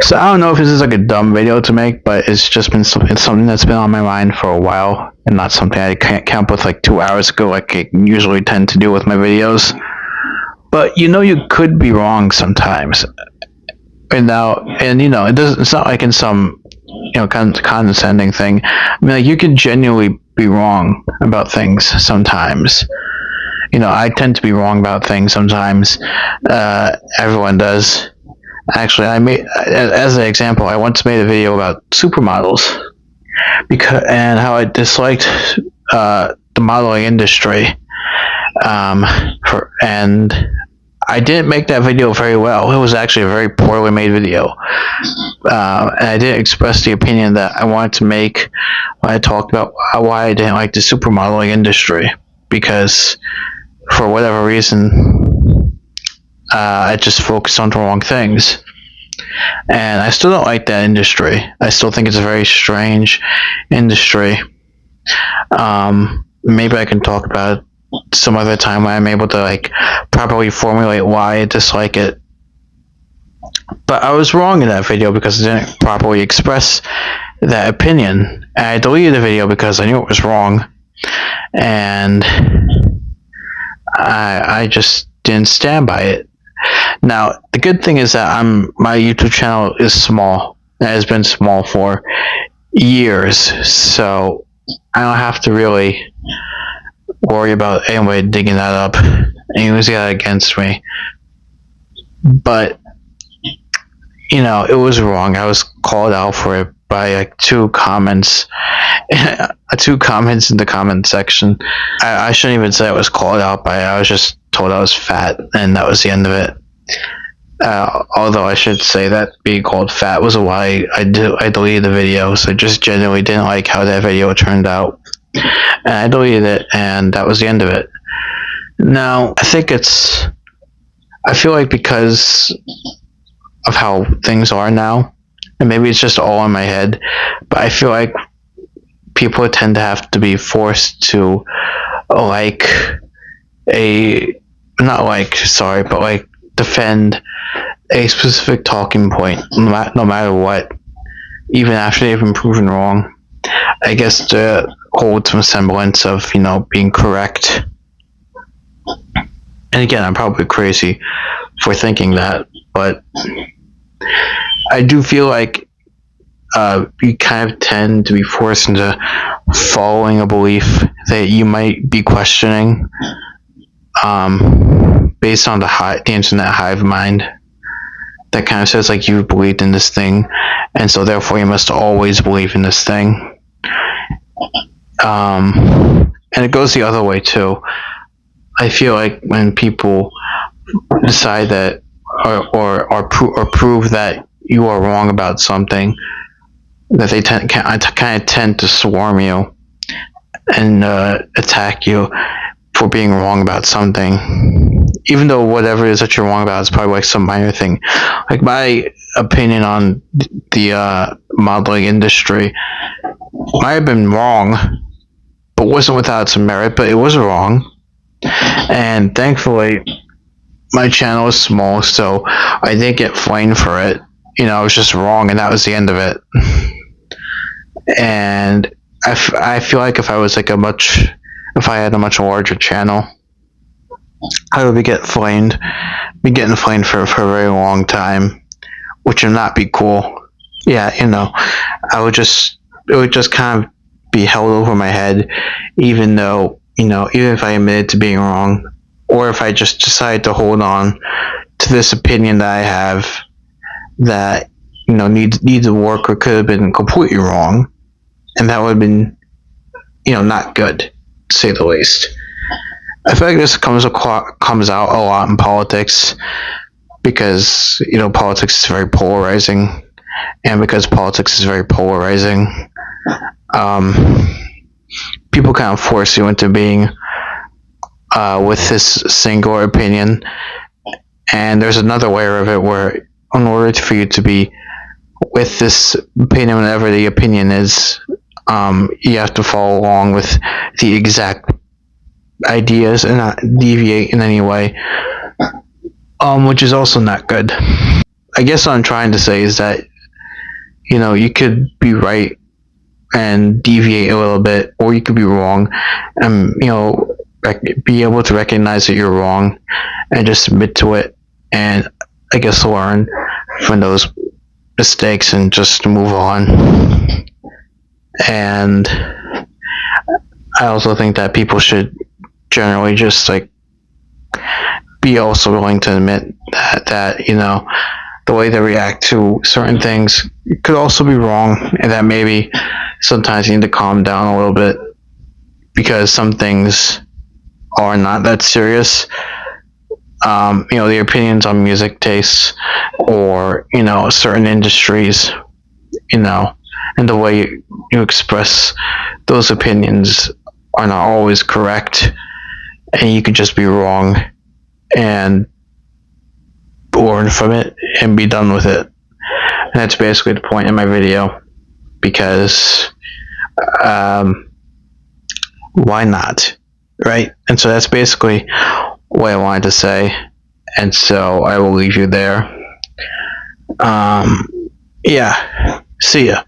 So I don't know if this is like a dumb video to make, but it's just been something that's been on my mind for a while, and not something I can't come up with like 2 hours ago, like I usually tend to do with my videos. But you could be wrong sometimes, and it doesn't. It's not like in some condescending thing. I mean, like, you could genuinely be wrong about things sometimes. I tend to be wrong about things sometimes. Everyone does. Actually, as an example, I once made a video about supermodels and how I disliked the modeling industry. And I didn't make that video very well. It was actually a very poorly made video. And I didn't express the opinion that I wanted to make when I talked about why I didn't like the supermodeling industry. Because for whatever reason, I just focused on the wrong things. And I still don't like that industry. I still think it's a very strange industry. Maybe I can talk about it some other time when I'm able to properly formulate why I dislike it. But I was wrong in that video because I didn't properly express that opinion. And I deleted the video because I knew it was wrong. And I just didn't stand by it. Now, the good thing is that my YouTube channel is small. It has been small for years, so I don't have to really worry about anybody digging that up and using that against me. But it was wrong. I was called out for it by two comments in the comment section. I shouldn't even say I was called out by it. I was just told I was fat, and that was the end of it. Although I should say that being called fat was why I deleted the video. So I just genuinely didn't like how that video turned out, and I deleted it, and that was the end of it. Now, I feel like because of how things are now, and maybe it's just all in my head, but I feel like people tend to have to be forced to defend a specific talking point, no matter what, even after they've been proven wrong. I guess to hold some semblance of being correct. And again, I'm probably crazy for thinking that, but I do feel like you kind of tend to be forced into following a belief that you might be questioning, based on the internet hive mind that kind of says you believed in this thing, and so therefore you must always believe in this thing. And it goes the other way too. I feel like when people decide that or prove that you are wrong about something, that they kind of tend to swarm you and attack you for being wrong about something, even though whatever it is that you're wrong about is probably some minor thing. My opinion on the modeling industry might have been wrong, but wasn't without some merit, but it was wrong. And thankfully, my channel is small, so I didn't get flamed for it. I was just wrong, and that was the end of it. And I feel like if I was if I had a much larger channel, I would be getting flamed for a very long time, which would not be cool. Yeah, it would just kind of be held over my head, even though, even if I admitted to being wrong, or if I just decided to hold on to this opinion that I have that, needs to work or could have been completely wrong, and that would have been, not good, to say the least. I feel like this comes out a lot in politics because, politics is very polarizing, and because politics is very polarizing, people kind of force you into being with this singular opinion, and there's another layer of it where in order for you to be with this opinion, whatever the opinion is, you have to follow along with the exact ideas and not deviate in any way, which is also not good. I guess what I'm trying to say is that you could be right and deviate a little bit, or you could be wrong, and be able to recognize that you're wrong and just admit to it, and I guess learn from those mistakes and just move on. And I also think that people should generally just like be also willing to admit that the way they react to certain things could also be wrong, and that maybe sometimes you need to calm down a little bit because some things are not that serious. The opinions on music tastes, or certain industries, and the way you express those opinions are not always correct, and you could just be wrong and learn from it and be done with it. And that's basically the point in my video, because why not, right? And so that's basically what I wanted to say, and so I will leave you there. Yeah, see ya.